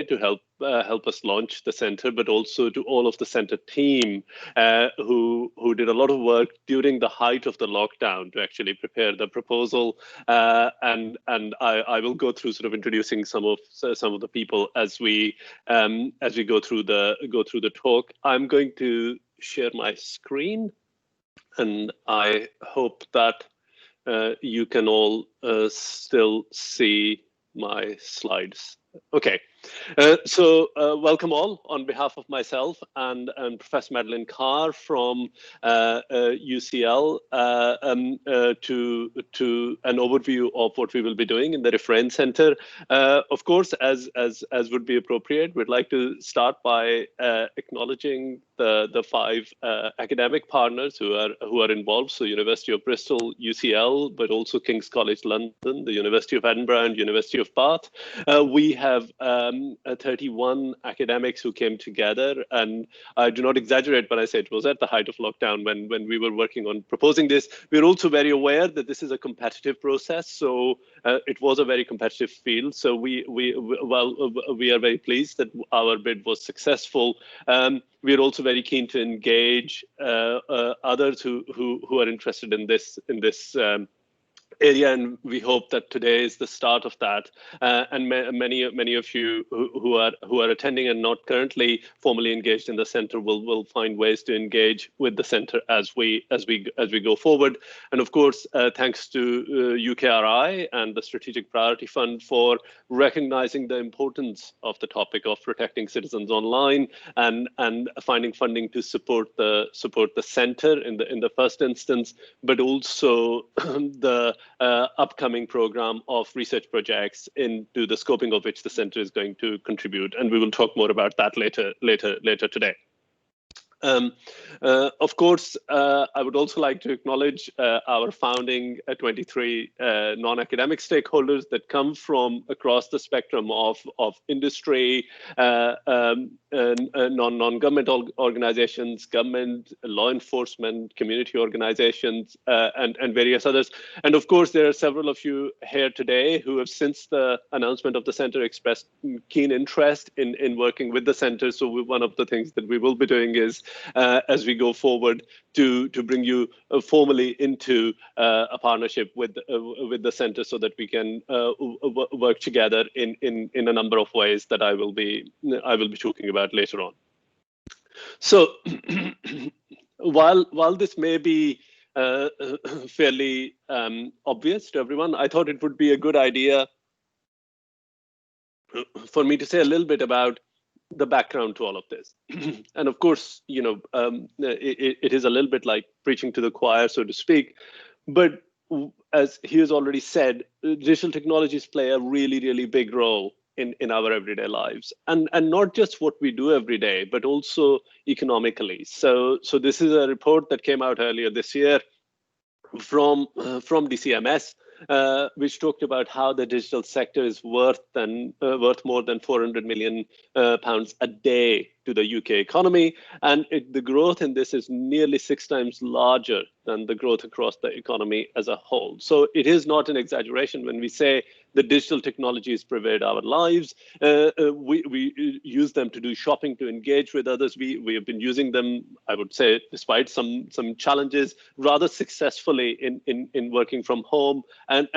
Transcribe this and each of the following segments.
to help us launch the center, but also to all of the center team who did a lot of work during the height of the lockdown to actually prepare the proposal. And I will go through sort of introducing some of the people as we go through the talk. I'm going to share my screen, and I hope that you can all still see my slides. Okay, so welcome all on behalf of myself and Professor Madeline Carr from UCL to an overview of what we will be doing in the REPHRAIN Center. Of course, as would be appropriate, we'd like to start by acknowledging the 5 academic partners who are involved. So University of Bristol, UCL, but also King's College London, the University of Edinburgh, and University of Bath. We have 31 academics who came together, and I do not exaggerate when I say it was at the height of lockdown when we were working on proposing this. We're also very aware that this is a competitive process, so it was a very competitive field. So we are very pleased that our bid was successful. We are also very keen to engage others who are interested in this area, and we hope that today is the start of that. And many of you who are attending and not currently formally engaged in the center will find ways to engage with the center as we go forward. And of course, thanks to UKRI and the Strategic Priority Fund for recognizing the importance of the topic of protecting citizens online and finding funding to support the center in the first instance, but also the upcoming program of research projects into the scoping of which the center is going to contribute, and we will talk more about that later today. Of course, I would also like to acknowledge our founding 23 non-academic stakeholders that come from across the spectrum of industry, non-government organizations, government, law enforcement, community organizations, and various others. And of course, there are several of you here today who have, since the announcement of the center, expressed keen interest in working with the center. So one of the things that we will be doing is, as we go forward, to bring you formally into a partnership with the center, so that we can work together in a number of ways that I will be talking about later on. So while this may be fairly obvious to everyone, I thought it would be a good idea for me to say a little bit about the background to all of this. And of course, it is a little bit like preaching to the choir, so to speak. But as he has already said, digital technologies play a really, really big role in our everyday lives, and not just what we do every day, but also economically. So this is a report that came out earlier this year from DCMS, which talked about how the digital sector is worth more than 400 million pounds a day to the UK economy, and the growth in this is nearly 6 times larger than the growth across the economy as a whole. So it is not an exaggeration when we say the digital technologies pervade our lives. We use them to do shopping, to engage with others. We have been using them, I would say, despite some challenges, rather successfully in working from home and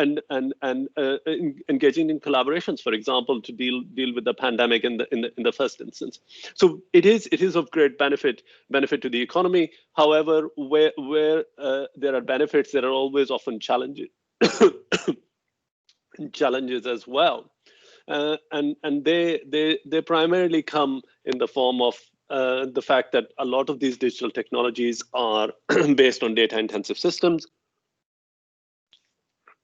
engaging in collaborations, for example, to deal with the pandemic in the first instance. So it is of great benefit to the economy. However, where there are benefits, there are always often challenges. Challenges as well, and they primarily come in the form of the fact that a lot of these digital technologies are based on data-intensive systems,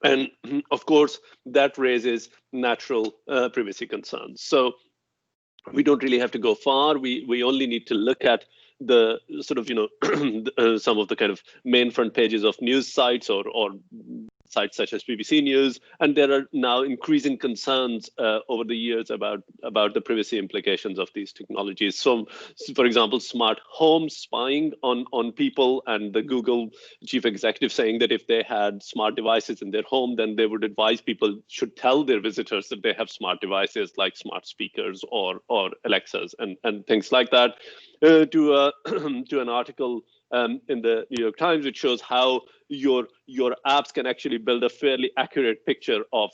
and of course that raises natural privacy concerns. So we don't really have to go far. We only need to look at the sort of some of the kind of main front pages of news sites or sites such as BBC News, and there are now increasing concerns over the years about the privacy implications of these technologies. So, for example, smart home spying on people, and the Google chief executive saying that if they had smart devices in their home, then they would advise people should tell their visitors that they have smart devices like smart speakers or Alexas and things like that. To an article in the New York Times, which shows how your apps can actually build a fairly accurate picture of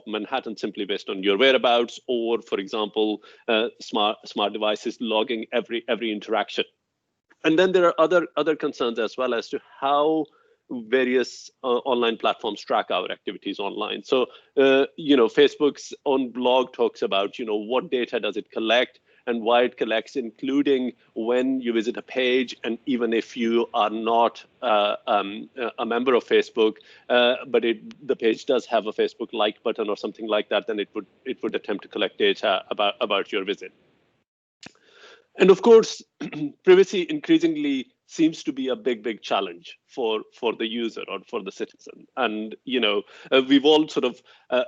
Manhattan simply based on your whereabouts, or, for example, smart devices logging every interaction. And then there are other concerns as well as to how various online platforms track our activities online. So, Facebook's own blog talks about, what data does it collect and why it collects, including when you visit a page, and even if you are not a member of Facebook, but the page does have a Facebook like button or something like that, then it would attempt to collect data about your visit. And of course, privacy increasingly seems to be a big challenge for the user or for the citizen. And we've all sort of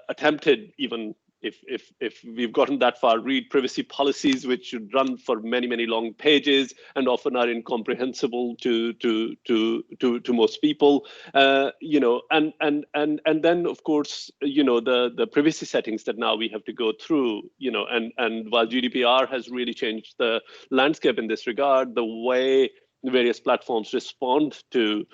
attempted, even if we've gotten that far, read privacy policies, which should run for many long pages and often are incomprehensible to most people. And then of course, the privacy settings that now we have to go through. And while GDPR has really changed the landscape in this regard, the way various platforms respond to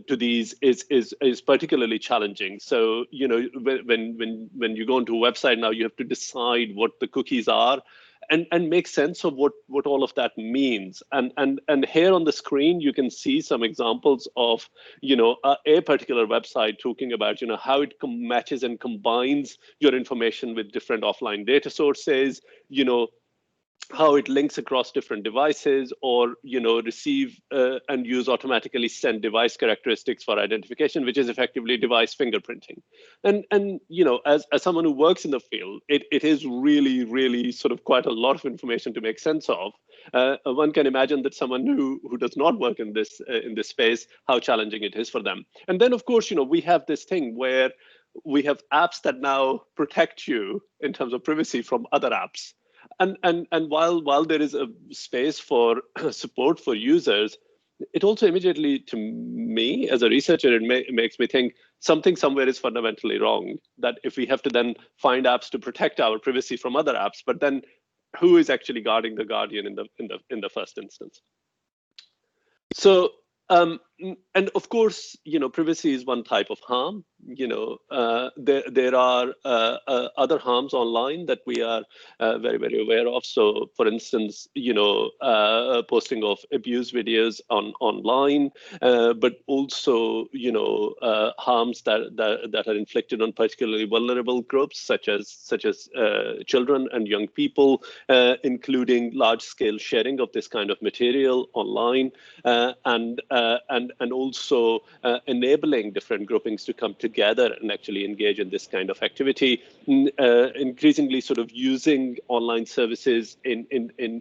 these is particularly challenging. So when you go into a website now, you have to decide what the cookies are and make sense of what all of that means. And here on the screen you can see some examples of a particular website talking about how it matches and combines your information with different offline data sources, how it links across different devices, or receive and use automatically send device characteristics for identification, which is effectively device fingerprinting. And as someone who works in the field, it is really sort of quite a lot of information to make sense of. One can imagine that someone who does not work in this space, how challenging it is for them. And then of course we have this thing where we have apps that now protect you in terms of privacy from other apps. And while there is a space for support for users, it also immediately, to me as a researcher, it makes me think something somewhere is fundamentally wrong. That if we have to then find apps to protect our privacy from other apps, but then who is actually guarding the guardian in the first instance? So, and of course, privacy is one type of harm. There are other harms online that we are very aware of. So, for instance, posting of abuse videos online, but also harms that are inflicted on particularly vulnerable groups, such as children and young people, including large-scale sharing of this kind of material online, and also enabling different groupings to come together and actually engage in this kind of activity, increasingly sort of using online services in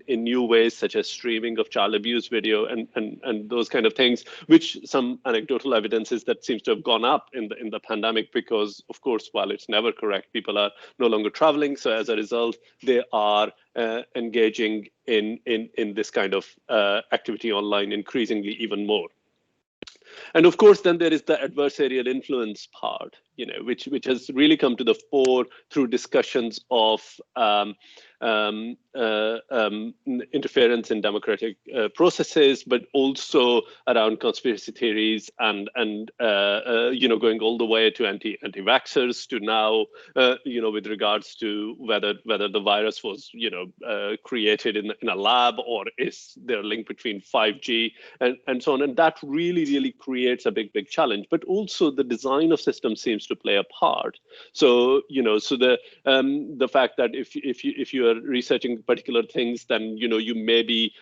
new ways, such as streaming of child abuse video and those kind of things, which some anecdotal evidence is that seems to have gone up in the pandemic, because of course, while it's never correct, people are no longer traveling. So as a result, they are engaging in this kind of activity online increasingly even more. And of course, then there is the adversarial influence part, which has really come to the fore through discussions of interference in democratic processes, but also around conspiracy theories and going all the way to anti-vaxxers, to now with regards to whether the virus was created in a lab, or is there a link between 5G and so on. And that really creates a big challenge. But also the design of systems seems to play a part. So the fact that if you are researching particular things, then you may be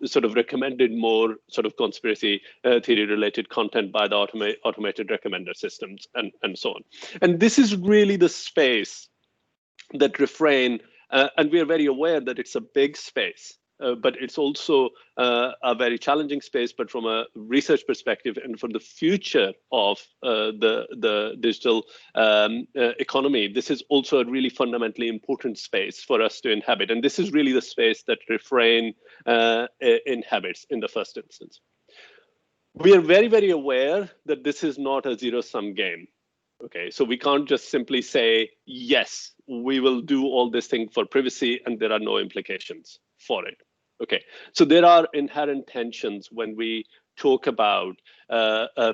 sort of recommended more sort of conspiracy theory related content by the automated recommender systems and so on. And this is really the space that REPHRAIN, and we are very aware that it's a big space, but it's also a very challenging space. But from a research perspective and from the future of the digital economy, this is also a really fundamentally important space for us to inhabit. And this is really the space that REPHRAIN inhabits in the first instance. We are very, very aware that this is not a zero-sum game. Okay, so we can't just simply say, yes, we will do all this thing for privacy and there are no implications for it. Okay, so there are inherent tensions when we talk about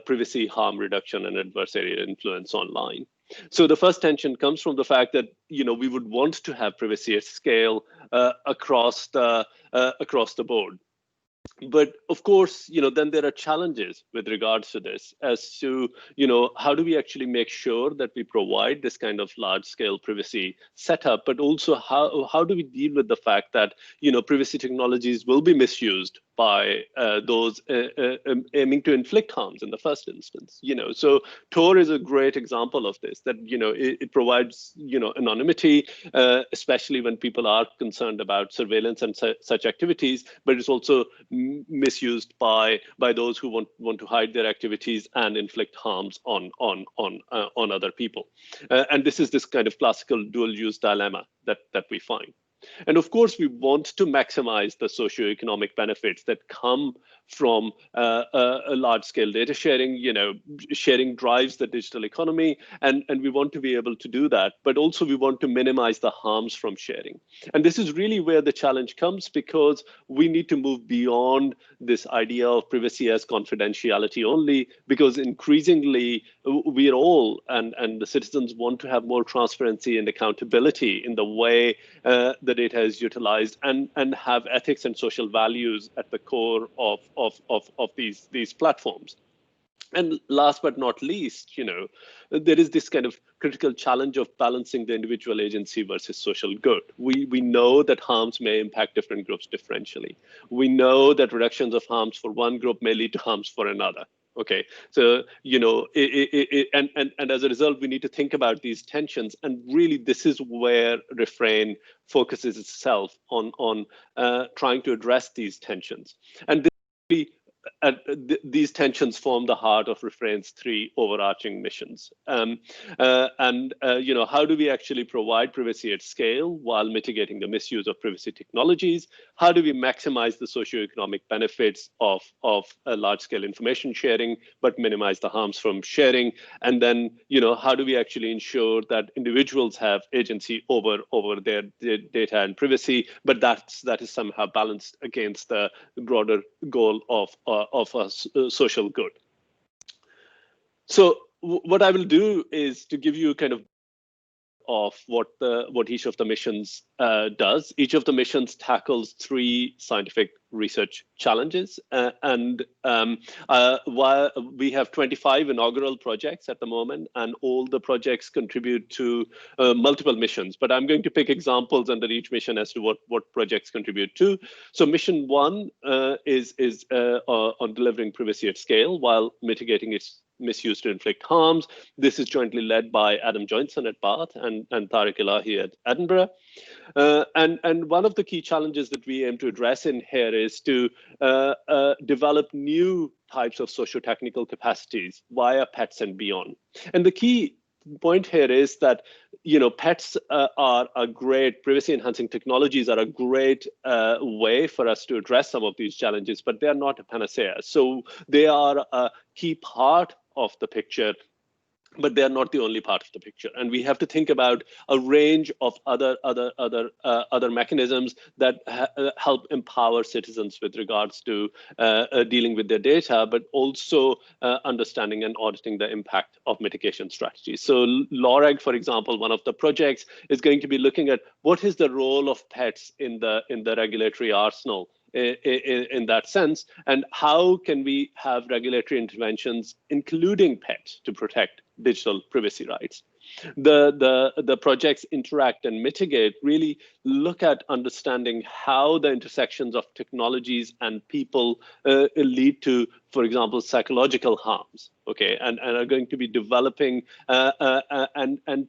privacy, harm reduction, and adversarial influence online. So the first tension comes from the fact that we would want to have privacy at scale across the board. But of course, then there are challenges with regards to this as to, how do we actually make sure that we provide this kind of large scale privacy setup, but also how do we deal with the fact that, privacy technologies will be misused by those aiming to inflict harms in the first instance. So Tor is a great example of this, that it provides anonymity, especially when people are concerned about surveillance and such activities, but it's also misused by those who want to hide their activities and inflict harms on other people. And this is this kind of classical dual use dilemma that we find. And of course, we want to maximize the socioeconomic benefits that come from a large-scale data sharing. Sharing drives the digital economy, and we want to be able to do that. But also, we want to minimize the harms from sharing. And this is really where the challenge comes, because we need to move beyond this idea of privacy as confidentiality only, because increasingly, we are all, and the citizens want to have more transparency and accountability in the way the data is utilized, and have ethics and social values at the core of these platforms. And last but not least, there is this kind of critical challenge of balancing the individual agency versus social good. We know that harms may impact different groups differentially. We know that reductions of harms for one group may lead to harms for another. Okay, so and as a result, we need to think about these tensions, and really, this is where REPHRAIN focuses itself on trying to address these tensions. And these tensions form the heart of REPHRAIN's three overarching missions. How do we actually provide privacy at scale while mitigating the misuse of privacy technologies? How do we maximize the socioeconomic benefits of large-scale information sharing, but minimize the harms from sharing? And then, how do we actually ensure that individuals have agency over their data and privacy, but that is somehow balanced against the broader goal of a social good. So what I will do is to give you kind of what each of the missions does. Each of the missions tackles three scientific research challenges, while we have 25 inaugural projects at the moment, and all the projects contribute to multiple missions. But I'm going to pick examples under each mission as to what projects contribute to. So mission one is on delivering privacy at scale while mitigating its misuse to inflict harms. This is jointly led by Adam Joinson at Bath and Tariq Elahi at Edinburgh. And one of the key challenges that we aim to address in here is to develop new types of socio-technical capacities via pets and beyond. And the key point here is that pets are a great, privacy-enhancing technologies are a great way for us to address some of these challenges, but they are not a panacea. So they are a key part of the picture, but they're not the only part of the picture. And we have to think about a range of other mechanisms that help empower citizens with regards to dealing with their data, but also understanding and auditing the impact of mitigation strategies. So LORAG, for example, one of the projects is going to be looking at what is the role of pets in the regulatory arsenal in that sense, and how can we have regulatory interventions, including pets, to protect digital privacy rights. The projects Interact and Mitigate really look at understanding how the intersections of technologies and people lead to for example, psychological harms, okay, and are going to be developing and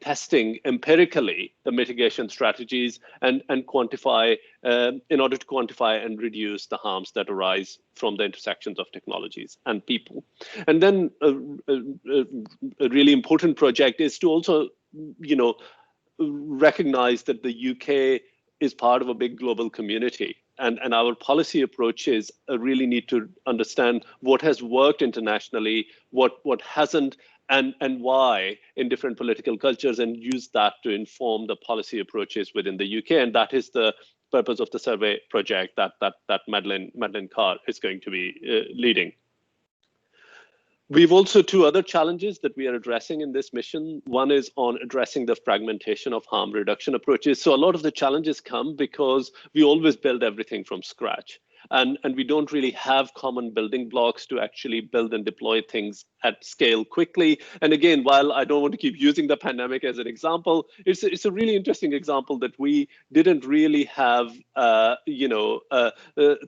testing empirically the mitigation strategies and quantify in order to quantify and reduce the harms that arise from the intersections of technologies and people. And then a really important project is to also, recognize that the UK is part of a big global community. And our policy approaches really need to understand what has worked internationally, what hasn't, and why in different political cultures, and use that to inform the policy approaches within the UK. And that is the purpose of the survey project that Madeline Carr is going to be leading. We've also two other challenges that we are addressing in this mission. One is on addressing the fragmentation of harm reduction approaches. So a lot of the challenges come because we always build everything from scratch. And we don't really have common building blocks to actually build and deploy things at scale quickly. And again, while I don't want to keep using the pandemic as an example, it's a really interesting example that we didn't really have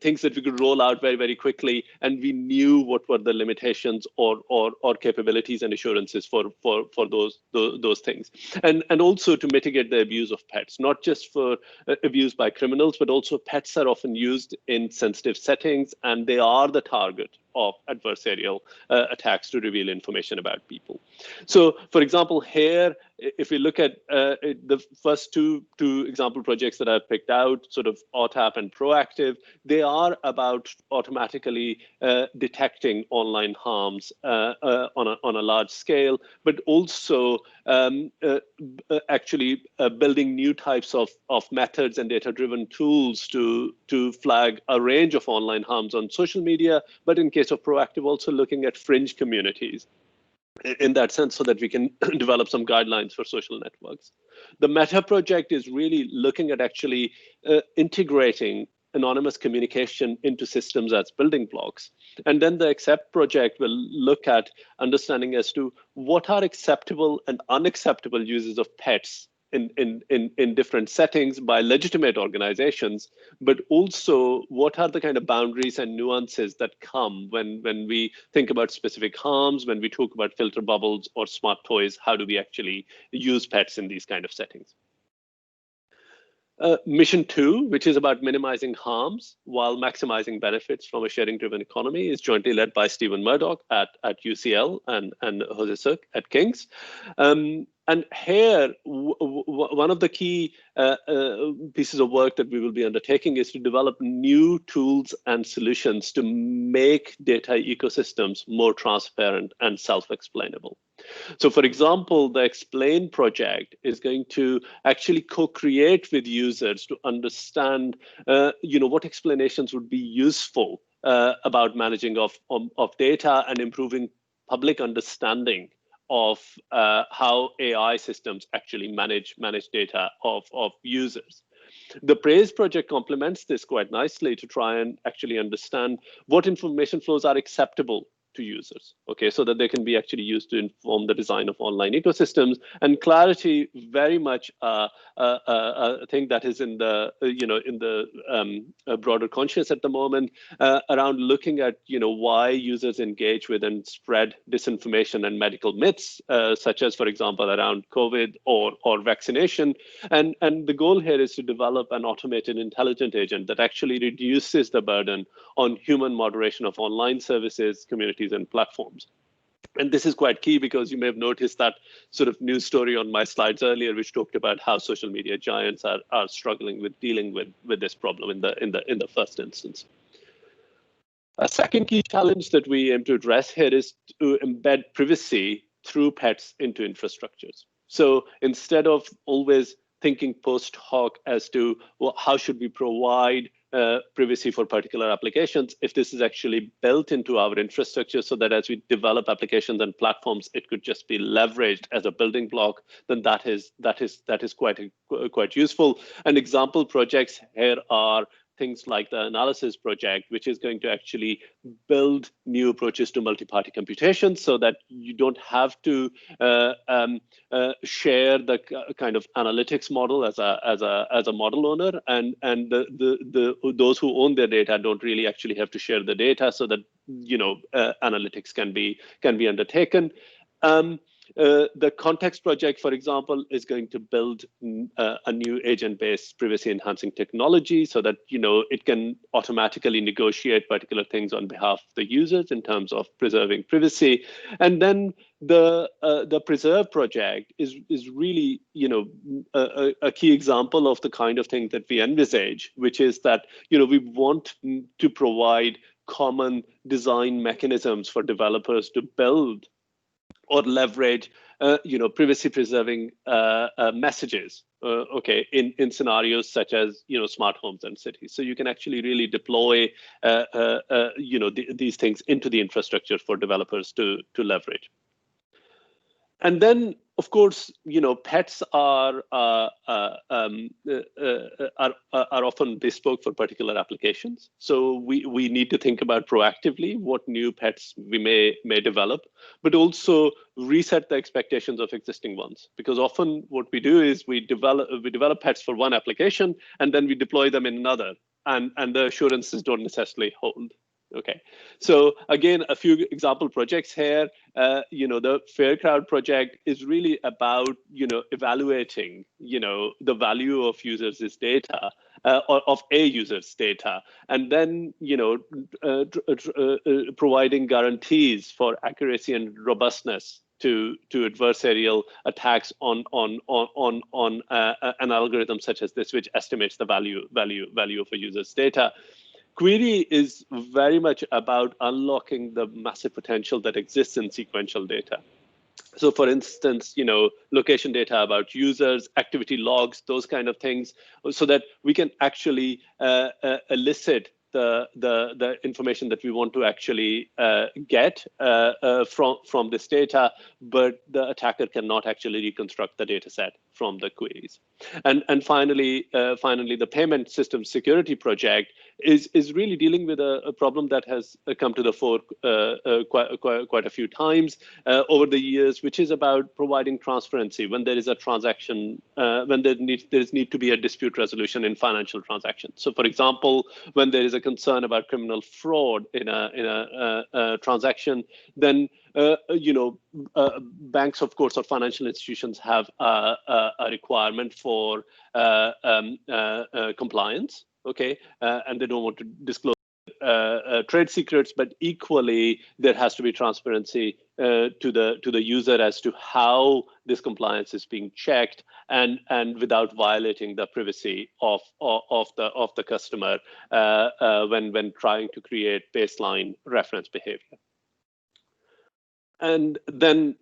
things that we could roll out very, very quickly, and we knew what were the limitations or capabilities and assurances for those things, and also to mitigate the abuse of pets, not just for abuse by criminals, but also pets are often used in sensitive settings, and they are the target of adversarial attacks to reveal information about people. So, for example, here, if we look at the first two example projects that I've picked out, sort of OTAP and Proactive, they are about automatically detecting online harms on a large scale, but also actually building new types of methods and data-driven tools to flag a range of online harms on social media, but in case of Proactive, also looking at fringe communities in that sense, so that we can develop some guidelines for social networks. The Meta project is really looking at actually integrating anonymous communication into systems as building blocks. And then the Accept project will look at understanding as to what are acceptable and unacceptable uses of pets in different settings by legitimate organizations, but also what are the kind of boundaries and nuances that come when we think about specific harms, when we talk about filter bubbles or smart toys, how do we actually use pets in these kind of settings? Mission 2, which is about minimizing harms while maximizing benefits from a sharing-driven economy, is jointly led by Stephen Murdoch at UCL and Jose Suk at King's. And here, one of the key pieces of work that we will be undertaking is to develop new tools and solutions to make data ecosystems more transparent and self-explainable. So, for example, the Explain project is going to actually co-create with users to understand, what explanations would be useful about managing of data and improving public understanding of how AI systems actually manage data of users. The Praise project complements this quite nicely to try and actually understand what information flows are acceptable to users, okay, so that they can be actually used to inform the design of online ecosystems. And Clarity, very much a thing that is in the broader conscious at the moment, around looking at why users engage with and spread disinformation and medical myths, such as, for example, around COVID or vaccination. And the goal here is to develop an automated intelligent agent that actually reduces the burden on human moderation of online services, communities, and platforms. And this is quite key because you may have noticed that sort of news story on my slides earlier, which talked about how social media giants are struggling with dealing with this problem in the first instance. A second key challenge that we aim to address here is to embed privacy through pets into infrastructures. So instead of always thinking post hoc as to how should we provide privacy for particular applications, if this is actually built into our infrastructure so that as we develop applications and platforms, it could just be leveraged as a building block, then that is quite useful. And example projects here are things like the analysis project, which is going to actually build new approaches to multi-party computation so that you don't have to share the kind of analytics model as a model owner, and those who own their data don't really actually have to share the data, so that analytics can be undertaken. The context project, for example, is going to build a new agent-based privacy-enhancing technology so that it can automatically negotiate particular things on behalf of the users in terms of preserving privacy. And then the preserve project is really a key example of the kind of thing that we envisage, which is that we want to provide common design mechanisms for developers to build or leverage, privacy-preserving messages, in scenarios such as, smart homes and cities. So you can actually really deploy, these things into the infrastructure for developers to leverage. And then, of course, pets are often bespoke for particular applications. So we need to think about proactively what new pets we may develop, but also reset the expectations of existing ones. Because often what we do is we develop pets for one application and then we deploy them in another, and the assurances don't necessarily hold. Okay, so again, a few example projects here. The Fair Crowd project is really about evaluating the value of users' data, or of a user's data, and then providing guarantees for accuracy and robustness to adversarial attacks on an algorithm such as this, which estimates the value of a user's data. Query is very much about unlocking the massive potential that exists in sequential data. So for instance, location data about users, activity logs, those kind of things, so that we can actually elicit the information that we want to actually get from this data, but the attacker cannot actually reconstruct the data set from the queries. And finally, the payment system security project is really dealing with a problem that has come to the fore quite a few times over the years, which is about providing transparency when there is a transaction, when there needs to be a dispute resolution in financial transactions. So, for example, when there is a concern about criminal fraud in a transaction, then banks, of course, or financial institutions have a requirement for compliance. Okay, and they don't want to disclose trade secrets, but equally there has to be transparency to the user as to how this compliance is being checked, and without violating the privacy of the customer when trying to create baseline reference behavior. And then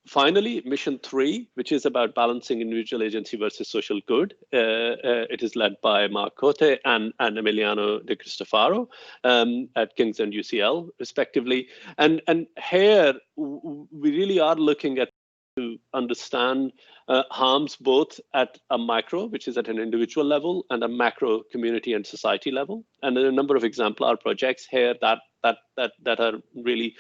finally, mission 3, which is about balancing individual agency versus social good. It is led by Mark Cote and Emiliano De Cristofaro at King's and UCL, respectively. And here, we really are looking at to understand harms both at a micro, which is at an individual level, and a macro community and society level. And there are a number of exemplar projects here that are really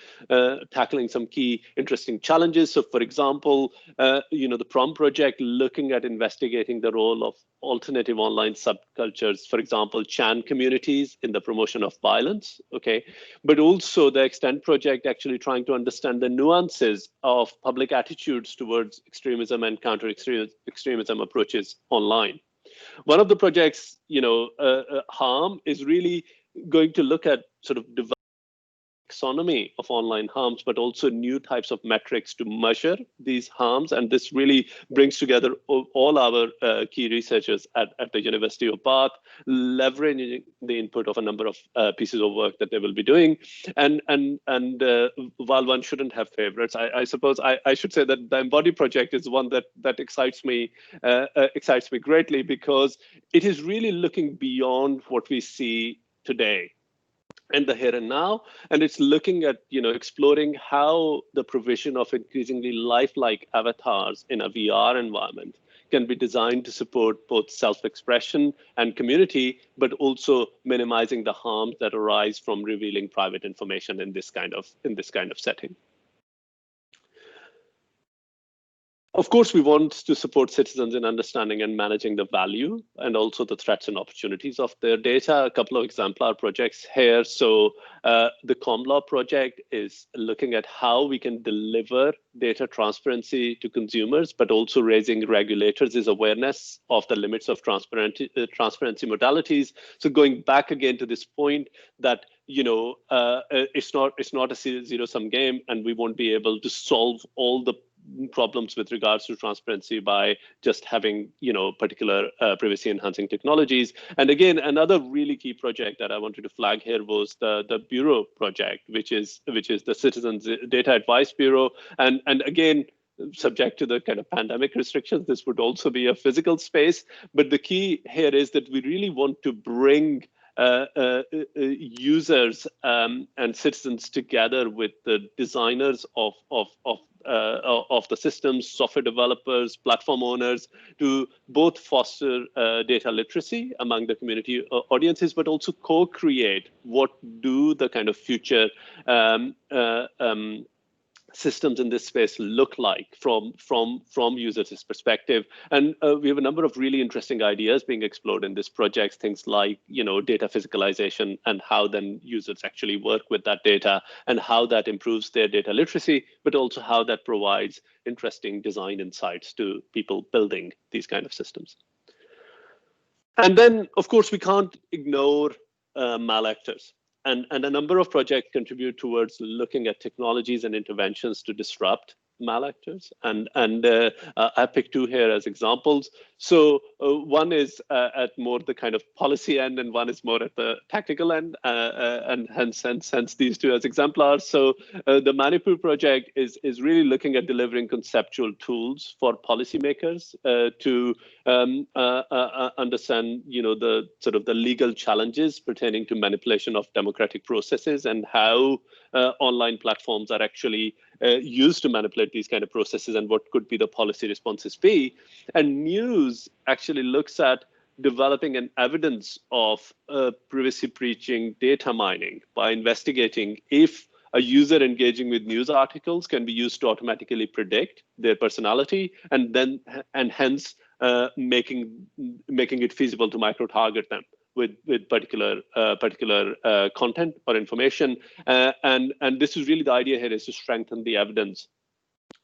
tackling some key interesting challenges. So, for example, the PROM project looking at investigating the role of alternative online subcultures, for example, Chan communities in the promotion of violence. Okay, but also the Extend project actually trying to understand the nuances of public attitudes towards extremism and counter-extremism approaches online. One of the projects, harm, is really going to look at sort of taxonomy of online harms, but also new types of metrics to measure these harms. And this really brings together all our key researchers at the University of Bath, leveraging the input of a number of pieces of work that they will be doing. And while one shouldn't have favorites, I suppose I should say that the Embody project is one that excites me greatly, because it is really looking beyond what we see today and the here and now, and it's looking at exploring how the provision of increasingly lifelike avatars in a VR environment can be designed to support both self-expression and community, but also minimizing the harms that arise from revealing private information in this kind of setting. Of course, we want to support citizens in understanding and managing the value and also the threats and opportunities of their data. A couple of exemplar projects here. So the ComLaw project is looking at how we can deliver data transparency to consumers, but also raising regulators' awareness of the limits of transparency modalities. So going back again to this point that it's not a zero-sum game, and we won't be able to solve all the problems with regards to transparency by just having particular privacy enhancing technologies. And again, another really key project that I wanted to flag here was the Bureau project, which is the Citizens Data Advice Bureau. And again, subject to the kind of pandemic restrictions, this would also be a physical space. But the key here is that we really want to bring users and citizens together with the designers of the systems, software developers, platform owners, to both foster data literacy among the community audiences, but also co-create what do the kind of future systems in this space look like from users' perspective. And we have a number of really interesting ideas being explored in this project, things like data physicalization and how then users actually work with that data and how that improves their data literacy, but also how that provides interesting design insights to people building these kind of systems. And then, of course, we can't ignore malactors. And a number of projects contribute towards looking at technologies and interventions to disrupt malactors. And I picked two here as examples. So one is at more the kind of policy end, and one is more at the technical end, and hence these two as exemplars. So the Manipur project is really looking at delivering conceptual tools for policymakers to understand, the legal challenges pertaining to manipulation of democratic processes and how online platforms are actually used to manipulate these kind of processes and what could be the policy responses be. And news actually looks at developing an evidence of privacy breaching data mining by investigating if a user engaging with news articles can be used to automatically predict their personality and hence making it feasible to micro-target them with particular content or information. And this is really the idea here, is to strengthen the evidence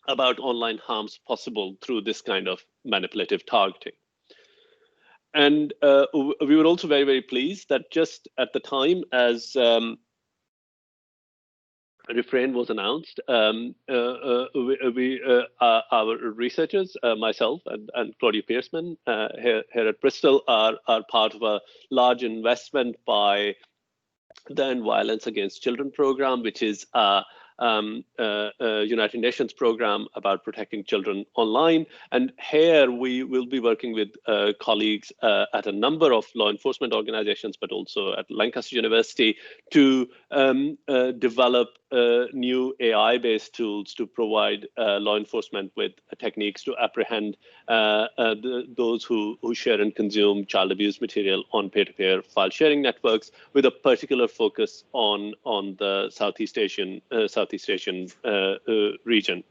about online harms possible through this kind of manipulative targeting. And we were also very, very pleased that just at the time as REPHRAIN was announced, our researchers, myself and Claudia Pearceman here at Bristol, are part of a large investment by the End Violence Against Children program, which is United Nations program about protecting children online. And here we will be working with colleagues at a number of law enforcement organizations, but also at Lancaster University to develop new AI-based tools to provide law enforcement with techniques to apprehend those who share and consume child abuse material on peer-to-peer file sharing networks, with a particular focus on the Southeast Asian region.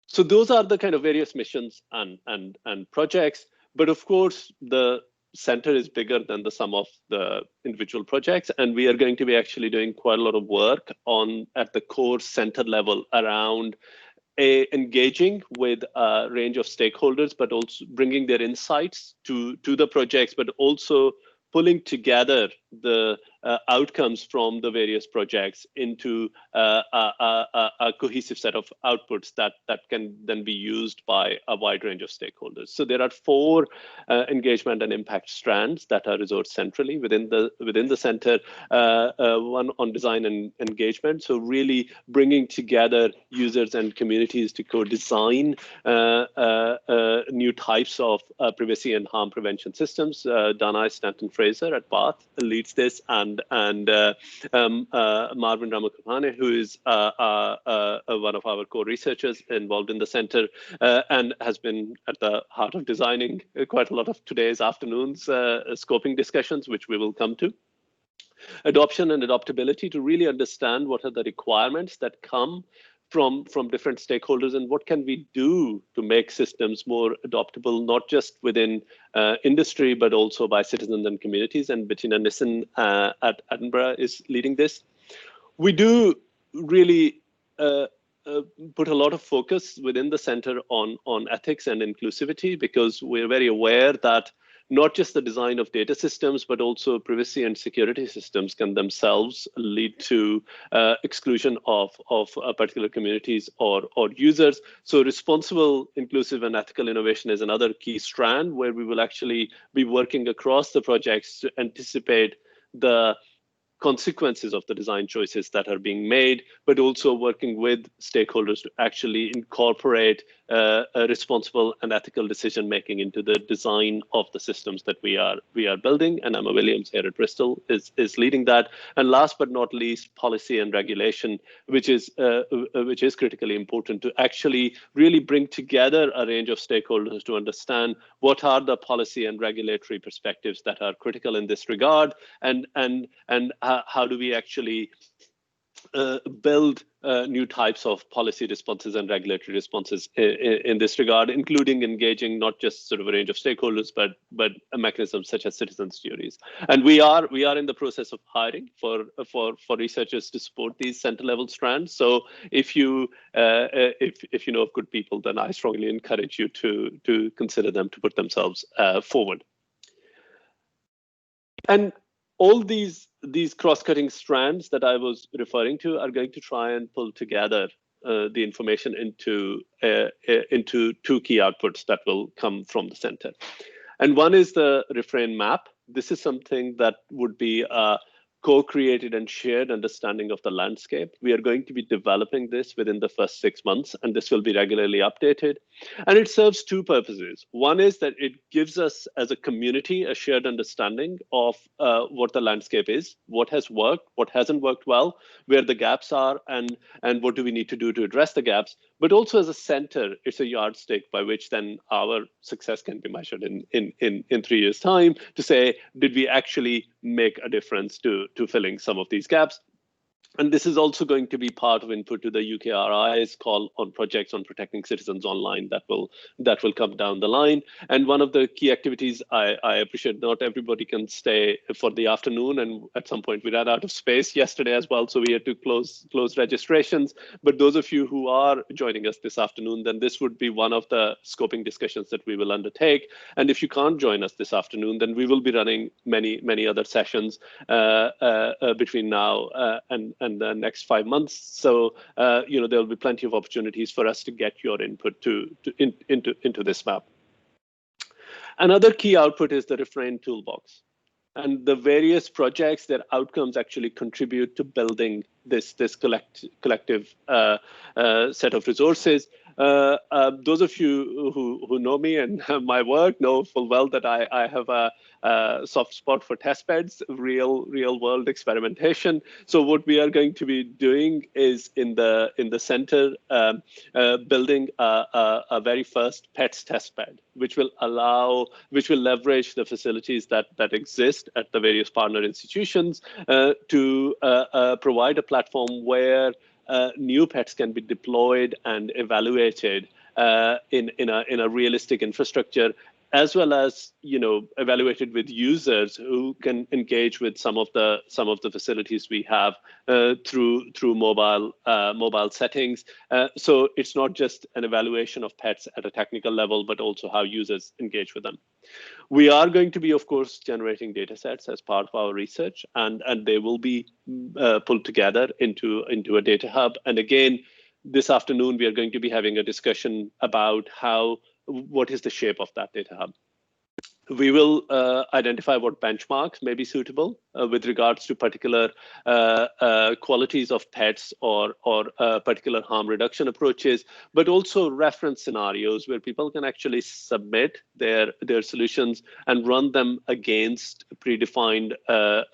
So those are the kind of various missions and projects. But of course, the center is bigger than the sum of the individual projects, and we are going to be actually doing quite a lot of work at the core center level around engaging with a range of stakeholders, but also bringing their insights to the projects, but also pulling together the outcomes from the various projects into a cohesive set of outputs that can then be used by a wide range of stakeholders. So there are 4 engagement and impact strands that are resourced centrally within the center. One on design and engagement, so really bringing together users and communities to co-design new types of privacy and harm prevention systems. Dana Stanton Fraser at Bath leads leads this, and Marvin Ramakapane, who is one of our core researchers involved in the center and has been at the heart of designing quite a lot of today's afternoon's scoping discussions, which we will come to. Adoption and adoptability, to really understand what are the requirements that come from different stakeholders and what can we do to make systems more adoptable, not just within industry, but also by citizens and communities. And Bettina Nissen at Edinburgh is leading this. We do really put a lot of focus within the center on ethics and inclusivity, because we're very aware that not just the design of data systems, but also privacy and security systems can themselves lead to exclusion of particular communities or users. So responsible, inclusive, and ethical innovation is another key strand where we will actually be working across the projects to anticipate the consequences of the design choices that are being made, but also working with stakeholders to actually incorporate a responsible and ethical decision making into the design of the systems that we are building. And Emma Williams here at Bristol is leading that. And last but not least, policy and regulation, which is critically important to actually really bring together a range of stakeholders to understand what are the policy and regulatory perspectives that are critical in this regard, and how do we actually build new types of policy responses and regulatory responses in this regard, including engaging not just sort of a range of stakeholders, but mechanisms such as citizens' juries. And we are in the process of hiring for researchers to support these center level strands. So if you know of good people, then I strongly encourage you to consider them to put themselves forward. And all these cross-cutting strands that I was referring to are going to try and pull together the information into two key outputs that will come from the center. And one is the REPHRAIN map. This is something that would be a co-created and shared understanding of the landscape. We are going to be developing this within the first 6 months, and this will be regularly updated. And it serves two purposes. One is that it gives us as a community a shared understanding of what the landscape is, what has worked, what hasn't worked well, where the gaps are, and what do we need to do to address the gaps. But also as a center, it's a yardstick by which then our success can be measured in 3 years' time to say, did we actually make a difference to filling some of these gaps? And this is also going to be part of input to the UKRI's call on projects on protecting citizens online that will come down the line. And one of the key activities, I appreciate not everybody can stay for the afternoon, and at some point we ran out of space yesterday as well, so we had to close registrations. But those of you who are joining us this afternoon, then this would be one of the scoping discussions that we will undertake. And if you can't join us this afternoon, then we will be running many other sessions between now and the next 5 months. So there will be plenty of opportunities for us to get your input into this map. Another key output is the REPHRAIN toolbox. And the various projects, their outcomes actually contribute to building this collective set of resources. Those of you who know me and my work know full well that I have a soft spot for testbeds, real world experimentation. So what we are going to be doing is in the center building a very first PETS testbed, which will leverage the facilities that exist at the various partner institutions to provide a platform where new pets can be deployed and evaluated in a realistic infrastructure, as well as evaluated with users who can engage with some of the facilities we have through mobile settings. So it's not just an evaluation of pets at a technical level, but also how users engage with them. We are going to be, of course, generating data sets as part of our research, and they will be pulled together into a data hub. And again, this afternoon, we are going to be having a discussion about what is the shape of that data hub. We will identify what benchmarks may be suitable with regards to particular qualities of pets or particular harm reduction approaches, but also reference scenarios where people can actually submit their solutions and run them against predefined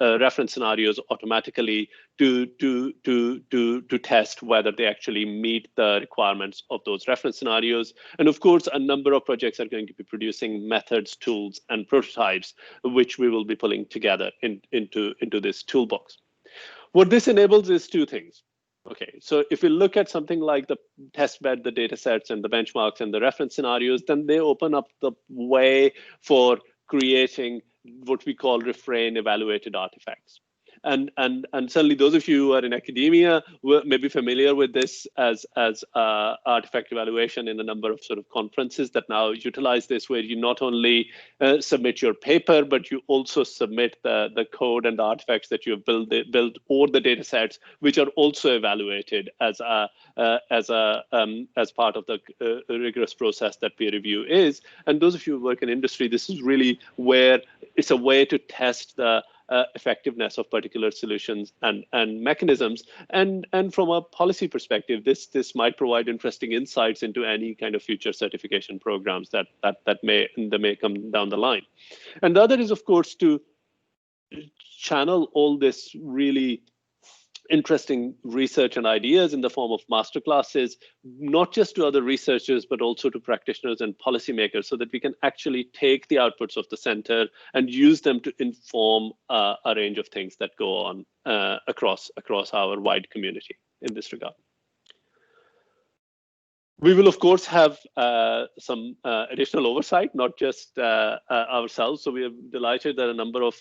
reference scenarios automatically to test whether they actually meet the requirements of those reference scenarios. And of course, a number of projects are going to be producing methods, tools, and prototypes, which we will be pulling together into this toolbox. What this enables is two things. Okay, so if we look at something like the test bed, the data sets, and the benchmarks, and the reference scenarios, then they open up the way for creating what we call REPHRAIN evaluated artifacts. And certainly those of you who are in academia may be familiar with this as artifact evaluation in a number of sort of conferences that now utilize this, where you not only submit your paper, but you also submit the code and the artifacts that you have built or the data sets, which are also evaluated as part of the rigorous process that peer review is. And those of you who work in industry, this is really where it's a way to test the effectiveness of particular solutions and mechanisms. And from a policy perspective, this might provide interesting insights into any kind of future certification programs that may come down the line. And the other is, of course, to channel all this really interesting research and ideas in the form of masterclasses, not just to other researchers, but also to practitioners and policymakers, so that we can actually take the outputs of the center and use them to inform a range of things that go on across our wide community in this regard. We will, of course, have some additional oversight, not just ourselves. So we are delighted that a number of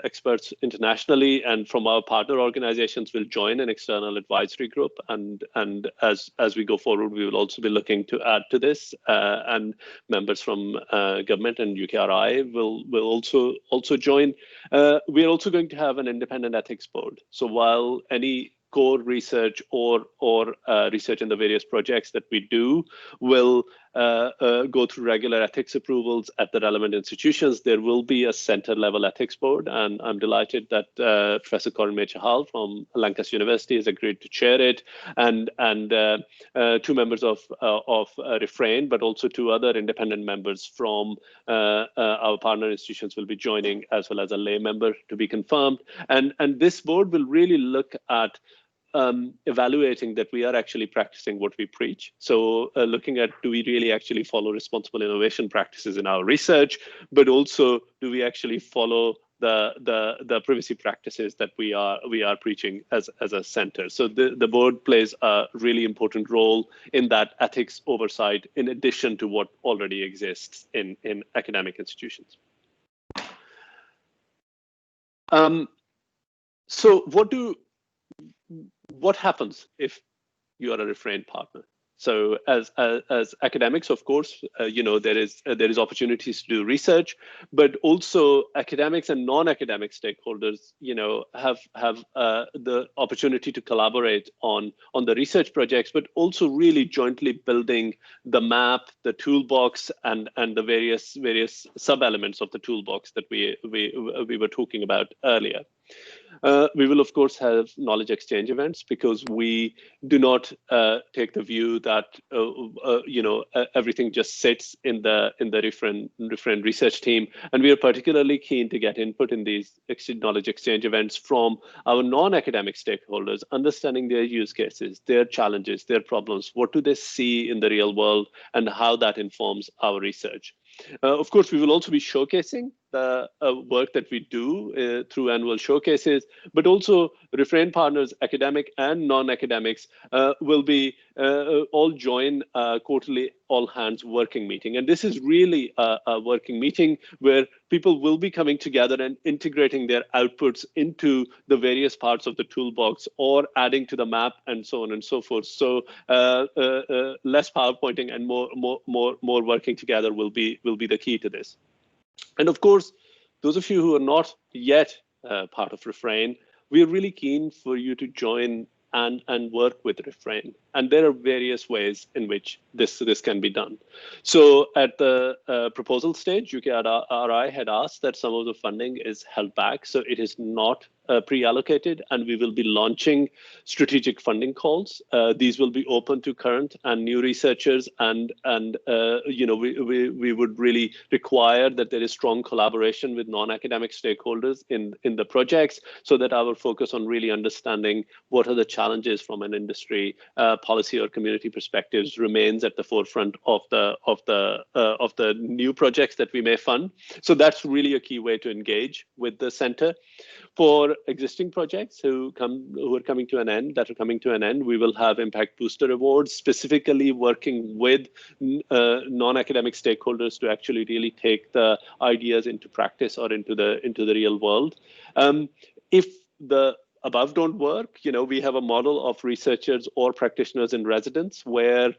experts internationally and from our partner organizations will join an external advisory group. And as we go forward, we will also be looking to add to this. And members from government and UKRI will also join. We are also going to have an independent ethics board. So while any core research or research in the various projects that we do will go through regular ethics approvals at the relevant institutions, there will be a center level ethics board. And I'm delighted that Professor Corinne May-Chahal from Lancaster University has agreed to chair it, and two members of REPHRAIN, but also two other independent members from our partner institutions will be joining, as well as a lay member to be confirmed. And this board will really look at evaluating that we are actually practicing what we preach. So looking at, do we really actually follow responsible innovation practices in our research, but also do we actually follow the privacy practices that we are preaching as a center. So the board plays a really important role in that ethics oversight, in addition to what already exists in academic institutions. So what happens if you are a REPHRAIN partner? So as academics, of course, there is opportunities to do research, but also academics and non-academic stakeholders, have the opportunity to collaborate on the research projects, but also really jointly building the map, the toolbox, and the various sub-elements of the toolbox that we were talking about earlier. We will, of course, have knowledge exchange events, because we do not take the view that everything just sits in the REPHRAIN research team, and we are particularly keen to get input in these knowledge exchange events from our non-academic stakeholders, understanding their use cases, their challenges, their problems, what do they see in the real world, and how that informs our research. Of course, we will also be showcasing the work that we do through annual showcases, but also REPHRAIN partners, academic and non-academics, will be all join a quarterly all-hands working meeting. And this is really a working meeting where people will be coming together and integrating their outputs into the various parts of the toolbox, or adding to the map, and so on and so forth. So less PowerPointing and more working together will be the key to this. And of course, those of you who are not yet part of REPHRAIN, we are really keen for you to join and work with REPHRAIN. And there are various ways in which this can be done. So at the proposal stage, UKRI had asked that some of the funding is held back. So it is not pre-allocated, and we will be launching strategic funding calls. These will be open to current and new researchers, and we would really require that there is strong collaboration with non-academic stakeholders in the projects, so that our focus on really understanding what are the challenges from an industry, policy, or community perspectives remains at the forefront of the new projects that we may fund. So that's really a key way to engage with the center. For existing projects who are coming to an end, we will have impact booster awards, specifically working with non-academic stakeholders to actually really take the ideas into practice or into the real world. If the above don't work, we have a model of researchers or practitioners in residence, where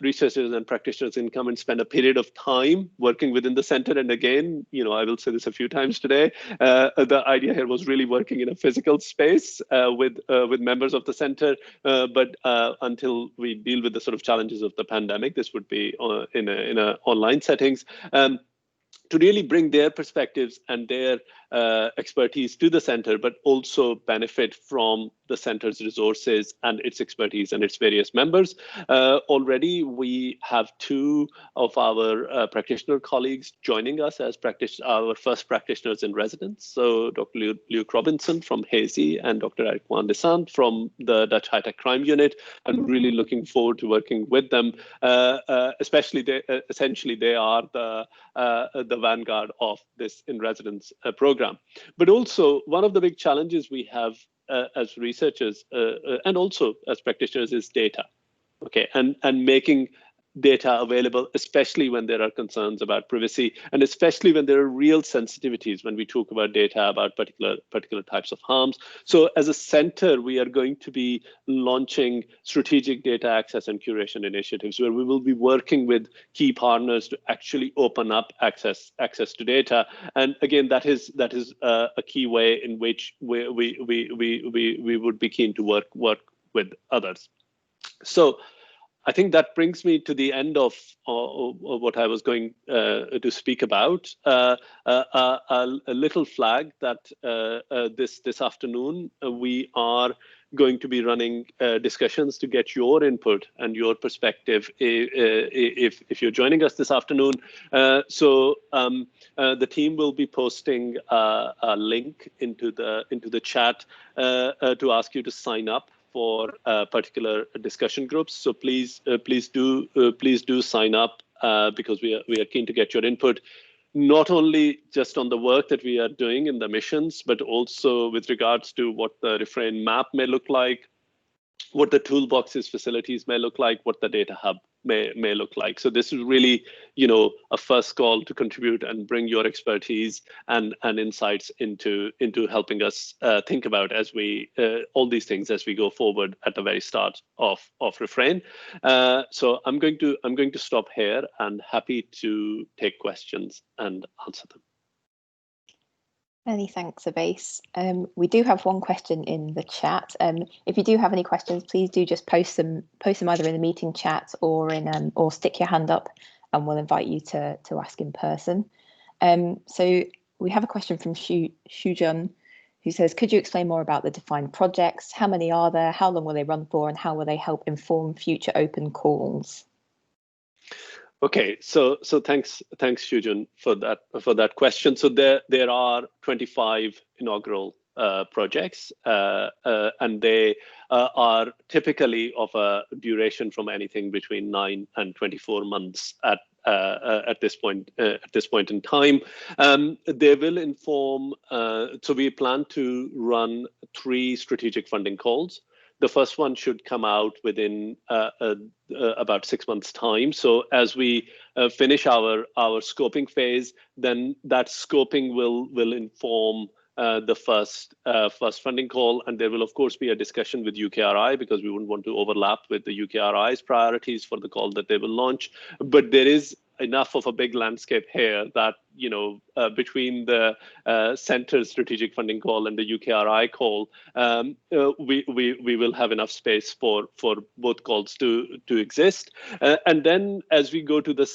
researchers and practitioners can come and spend a period of time working within the center. And again, I will say this a few times today, the idea here was really working in a physical space with members of the center. But until we deal with the sort of challenges of the pandemic, this would be in a online settings. To really bring their perspectives and their expertise to the center, but also benefit from the center's resources and its expertise and its various members. Already, we have two of our practitioner colleagues joining us as our first practitioners in residence. So Dr. Luke Robinson from Hazy and Dr. Eric Van de Sant from the Dutch High-Tech Crime Unit. I'm really looking forward to working with them, especially essentially they are the vanguard of this in-residence program. But also, one of the big challenges we have as researchers and also as practitioners is data, okay, and making data available, especially when there are concerns about privacy, and especially when there are real sensitivities when we talk about data about particular types of harms. So as a center, we are going to be launching strategic data access and curation initiatives, where we will be working with key partners to actually open up access to data. And again, that is a key way in which we would be keen to work with others. So I think that brings me to the end of what I was going to speak about. A little flag that this afternoon we are going to be running discussions to get your input and your perspective if you're joining us this afternoon. So the team will be posting a link into the chat to ask you to sign up for particular discussion groups. So please do sign up because we are keen to get your input, not only just on the work that we are doing in the missions, but also with regards to what the REPHRAIN map may look like, what the toolbox's facilities may look like, what the data hub may look like. So this is really, a first call to contribute and bring your expertise and insights into helping us think about all these things as we go forward at the very start of REPHRAIN. So I'm going to stop here and happy to take questions and answer them. Many thanks, Awais. We do have one question in the chat. If you do have any questions, please do just post them either in the meeting chat or or stick your hand up, and we'll invite you to ask in person. So we have a question from Shujun, who says, could you explain more about the defined projects? How many are there? How long will they run for? And how will they help inform future open calls? Okay, so thanks Shujun for that question. So there are 25 inaugural projects, and they are typically of a duration from anything between 9 and 24 months at this point in time. They will inform. So we plan to run 3 strategic funding calls. The first one should come out within about 6 months' time. So as we finish our scoping phase, then that scoping will inform the first funding call, and there will of course be a discussion with UKRI, because we wouldn't want to overlap with the UKRI's priorities for the call that they will launch. But there is enough of a big landscape here that, between the center's strategic funding call and the UKRI call, we will have enough space for both calls to exist. And then as we go to the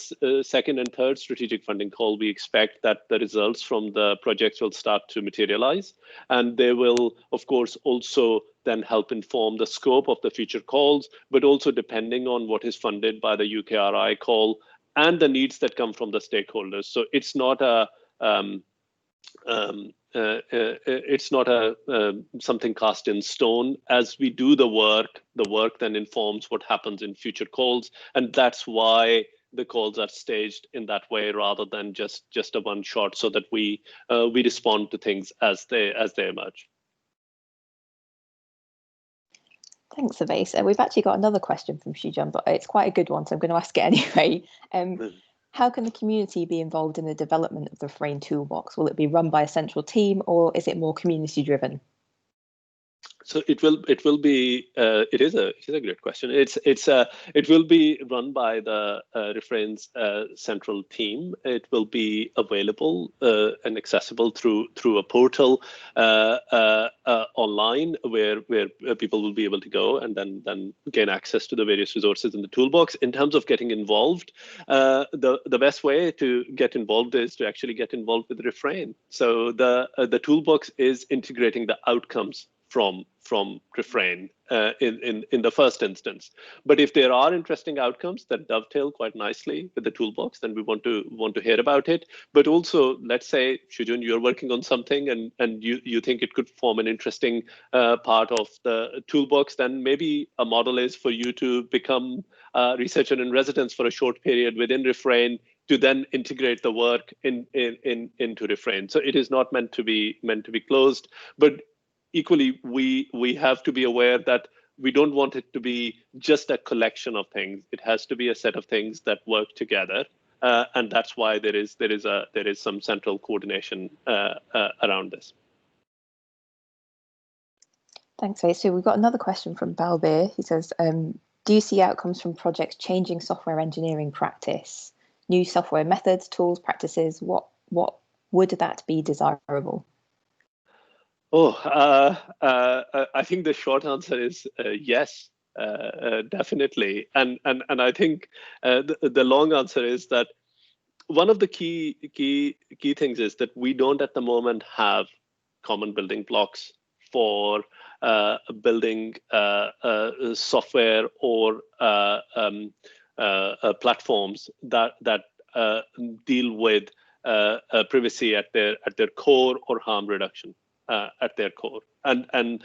second and third strategic funding call, we expect that the results from the projects will start to materialize. And they will, of course, also then help inform the scope of the future calls, but also depending on what is funded by the UKRI call and the needs that come from the stakeholders. So it's not something cast in stone. As we do the work then informs what happens in future calls, and that's why the calls are staged in that way rather than just a one shot, so that we respond to things as they emerge. Thanks, Awais. We've actually got another question from Shujan, but it's quite a good one, so I'm going to ask it anyway. How can the community be involved in the development of the REPHRAIN toolbox? Will it be run by a central team, or is it more community driven? So it is a great question. It will be run by the REPHRAIN's central team. It will be available and accessible through a portal online where people will be able to go and then gain access to the various resources in the toolbox. In terms of getting involved, the best way to get involved is to actually get involved with REPHRAIN. So the toolbox is integrating the outcomes from REPHRAIN in the first instance. But if there are interesting outcomes that dovetail quite nicely with the toolbox, then we want to hear about it. But also, let's say, Shujan, you're working on something and you think it could form an interesting part of the toolbox, then maybe a model is for you to become a researcher in residence for a short period within REPHRAIN, to then integrate the work into REPHRAIN. So it is not meant to be closed, but equally, we have to be aware that we don't want it to be just a collection of things. It has to be a set of things that work together, and that's why there is some central coordination around this. Thanks, Awais. So we've got another question from Balbir. He says, do you see outcomes from projects changing software engineering practice, new software methods, tools, practices? What would that be desirable? I think the short answer is yes, definitely. And I think the long answer is that one of the key things is that we don't at the moment have common building blocks for building software or platforms that deal with privacy at their core or harm reduction. At their core. And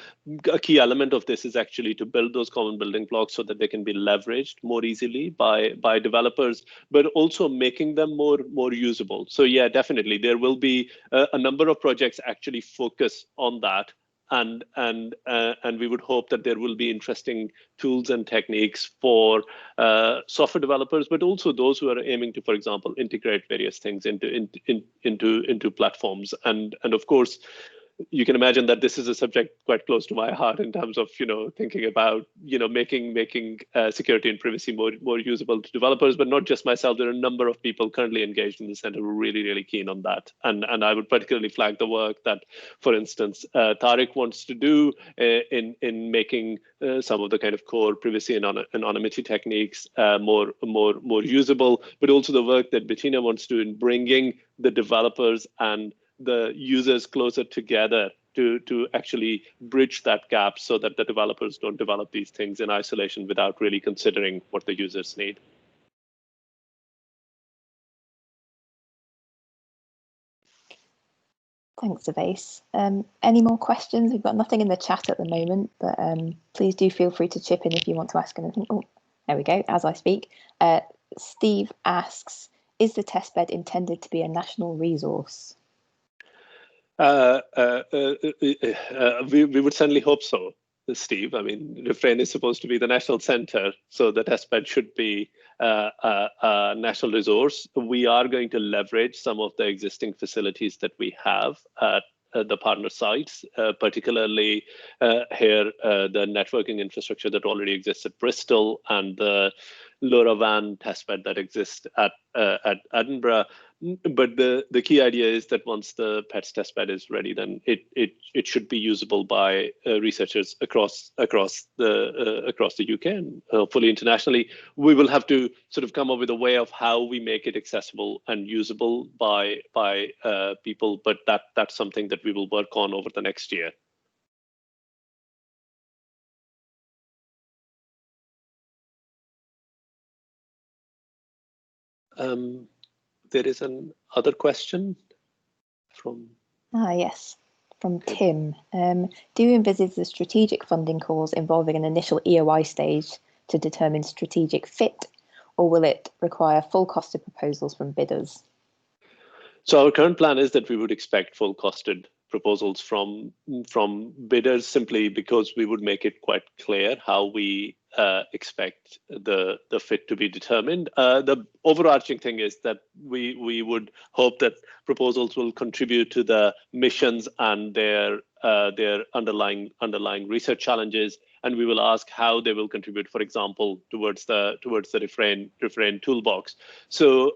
a key element of this is actually to build those common building blocks so that they can be leveraged more easily by developers, but also making them more usable. So yeah, definitely there will be a number of projects actually focus on that. And we would hope that there will be interesting tools and techniques for software developers, but also those who are aiming to, for example, integrate various things into platforms. And of course, you can imagine that this is a subject quite close to my heart in terms of thinking about making security and privacy more usable to developers, but not just myself. There are a number of people currently engaged in the center who are really keen on that, and I would particularly flag the work that, for instance, Tariq wants to do in making some of the kind of core privacy and anonymity techniques more usable, but also the work that Bettina wants to do in bringing the developers and the users closer together to actually bridge that gap so that the developers don't develop these things in isolation without really considering what the users need. Thanks, Awais. Any more questions? We've got nothing in the chat at the moment, but please do feel free to chip in if you want to ask anything. Oh, there we go, as I speak. Steve asks, is the testbed intended to be a national resource? We would certainly hope so, Steve. I mean, REPHRAIN is supposed to be the national center, so the testbed should be a national resource. We are going to leverage some of the existing facilities that we have at the partner sites, particularly here, the networking infrastructure that already exists at Bristol and the LoRaWAN testbed that exists at Edinburgh. But the key idea is that once the PETS testbed is ready, then it should be usable by researchers across the UK and hopefully internationally. We will have to sort of come up with a way of how we make it accessible and usable by people, but that's something that we will work on over the next year. There is another question from... Yes, from Tim. Do you envisage the strategic funding calls involving an initial EOI stage to determine strategic fit, or will it require full costed proposals from bidders? So our current plan is that we would expect full costed proposals from bidders, simply because we would make it quite clear how we expect the fit to be determined. The overarching thing is that we would hope that proposals will contribute to the missions and their underlying research challenges, and we will ask how they will contribute, for example, towards the REPHRAIN toolbox. So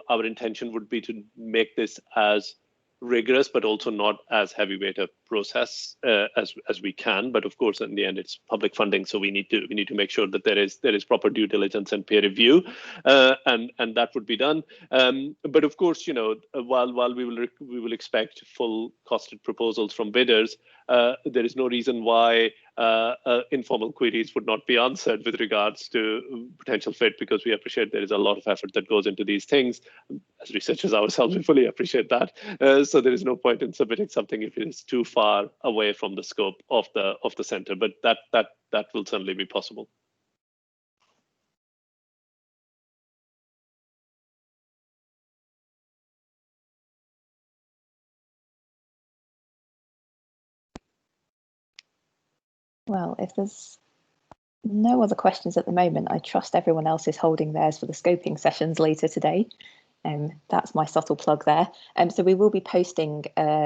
our intention would be to make this as rigorous, but also not as heavyweight a process as we can. But of course, in the end, it's public funding, so we need to make sure that there is proper due diligence and peer review, and that would be done. But of course, while we will expect full costed proposals from bidders, there is no reason why informal queries would not be answered with regards to potential fit, because we appreciate there is a lot of effort that goes into these things. As researchers ourselves, we fully appreciate that. So there is no point in submitting something if it is too far away from the scope of the center, but that will certainly be possible. Well, if there's no other questions at the moment, I trust everyone else is holding theirs for the scoping sessions later today. That's my subtle plug there. So we will be posting